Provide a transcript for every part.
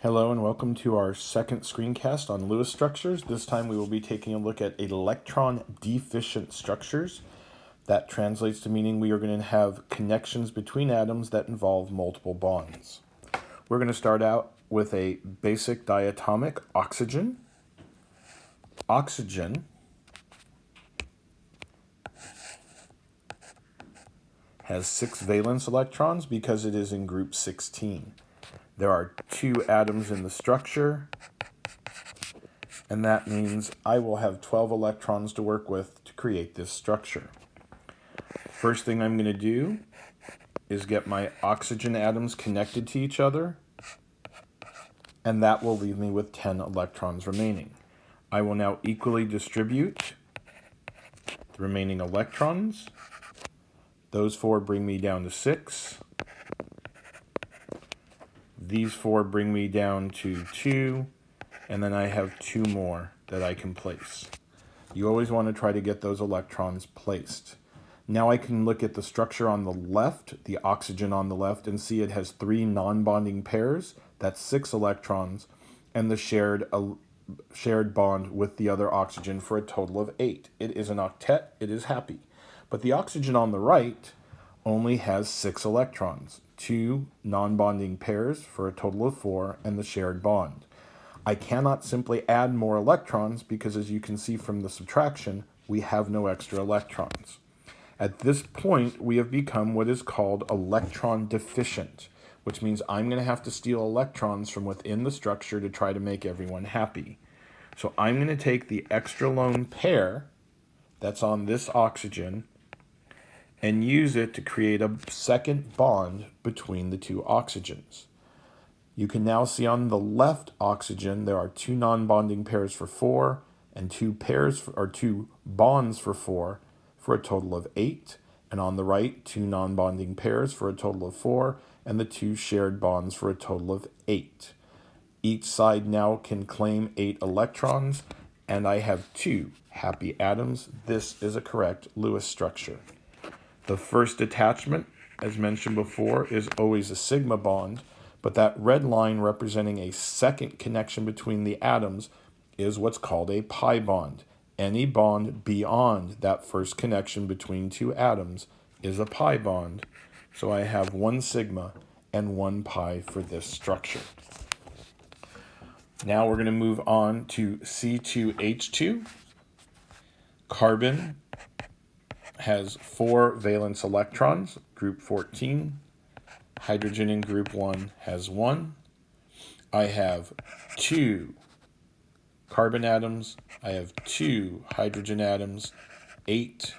Hello and welcome to our second screencast on Lewis structures. This time we will be taking a look at electron deficient structures. That translates to meaning we are going to have connections between atoms that involve multiple bonds. We're going to start out with a basic diatomic, oxygen. Oxygen has 6 valence electrons because it is in group 16. There are 2 atoms in the structure, and that means I will have 12 electrons to work with to create this structure. First thing I'm going to do is get my oxygen atoms connected to each other, and that will leave me with 10 electrons remaining. I will now equally distribute the remaining electrons. Those 4 bring me down to 6. These 4 bring me down to 2, and then I have 2 more that I can place. You always want to try to get those electrons placed. Now I can look at the structure on the left, the oxygen on the left, and see it has 3 non-bonding pairs. That's 6 electrons, and the shared bond with the other oxygen for a total of 8. It is an octet. It is happy. But the oxygen on the right only has 6 electrons, 2 non-bonding pairs for a total of 4, and the shared bond. I cannot simply add more electrons because, as you can see from the subtraction, we have no extra electrons. At this point, we have become what is called electron deficient, which means I'm going to have to steal electrons from within the structure to try to make everyone happy. So I'm going to take the extra lone pair that's on this oxygen and use it to create a second bond between the 2 oxygens. You can now see on the left oxygen there are 2 non-bonding pairs for 4 and 2 bonds for 4 for a total of 8. And on the right, 2 non-bonding pairs for a total of 4 and the 2 shared bonds for a total of 8. Each side now can claim 8 electrons, and I have 2 happy atoms. This is a correct Lewis structure. The first attachment, as mentioned before, is always a sigma bond, but that red line representing a second connection between the atoms is what's called a pi bond. Any bond beyond that first connection between 2 atoms is a pi bond. So I have 1 sigma and 1 pi for this structure. Now we're going to move on to C2H2. Carbon has 4 valence electrons, group 14. Hydrogen in group 1 has 1. I have 2 carbon atoms. I have 2 hydrogen atoms, 8,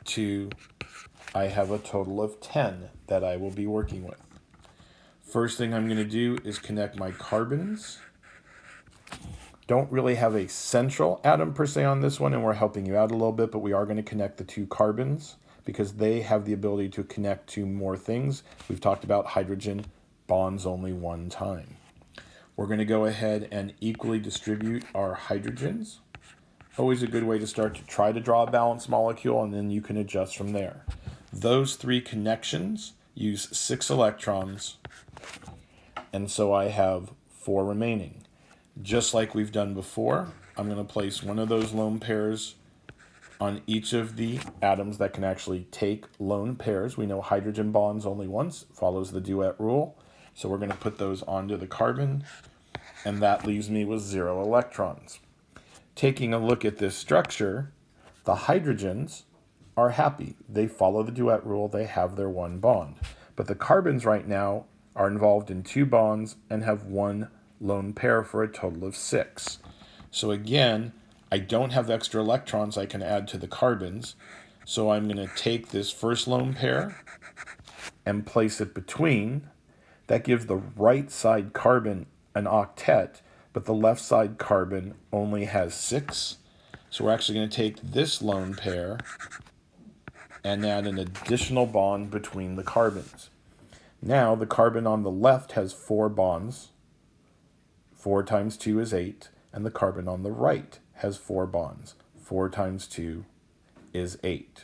2. I have a total of 10 that I will be working with. First thing I'm going to do is connect my carbons. Don't really have a central atom per se on this one, and we're helping you out a little bit, but we are going to connect the 2 carbons because they have the ability to connect to more things. We've talked about hydrogen bonds only 1 time. We're going to go ahead and equally distribute our hydrogens. Always a good way to start to try to draw a balanced molecule, and then you can adjust from there. Those 3 connections use 6 electrons, and so I have 4 remaining. Just like we've done before, I'm going to place one of those lone pairs on each of the atoms that can actually take lone pairs. We know hydrogen bonds only once, follows the duet rule. So we're going to put those onto the carbon, and that leaves me with 0 electrons. Taking a look at this structure, the hydrogens are happy. They follow the duet rule. They have their 1 bond. But the carbons right now are involved in 2 bonds and have 1 lone pair for a total of 6. So again, I don't have extra electrons I can add to the carbons, so I'm going to take this first lone pair and place it between. That gives the right side carbon an octet, but the left side carbon only has 6. So we're actually going to take this lone pair and add an additional bond between the carbons. Now the carbon on the left has 4 bonds. 4 times 2 is 8, and the carbon on the right has 4 bonds. 4 times 2 is 8.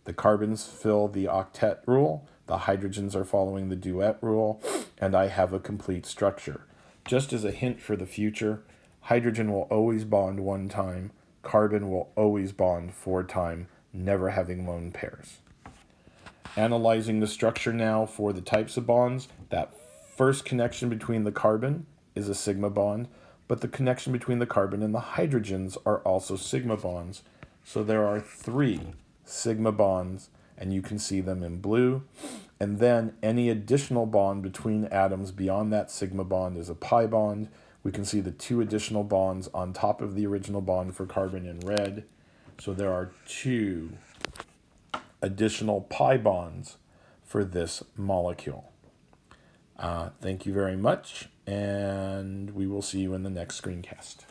The carbons fill the octet rule, the hydrogens are following the duet rule, and I have a complete structure. Just as a hint for the future, hydrogen will always bond one time, carbon will always bond 4 times, never having lone pairs. Analyzing the structure now for the types of bonds, that first connection between the carbon is a sigma bond, but the connection between the carbon and the hydrogens are also sigma bonds. So there are 3 sigma bonds, and you can see them in blue. And then any additional bond between atoms beyond that sigma bond is a pi bond. We can see the 2 additional bonds on top of the original bond for carbon in red. So there are 2 additional pi bonds for this molecule. Thank you very much, and we will see you in the next screencast.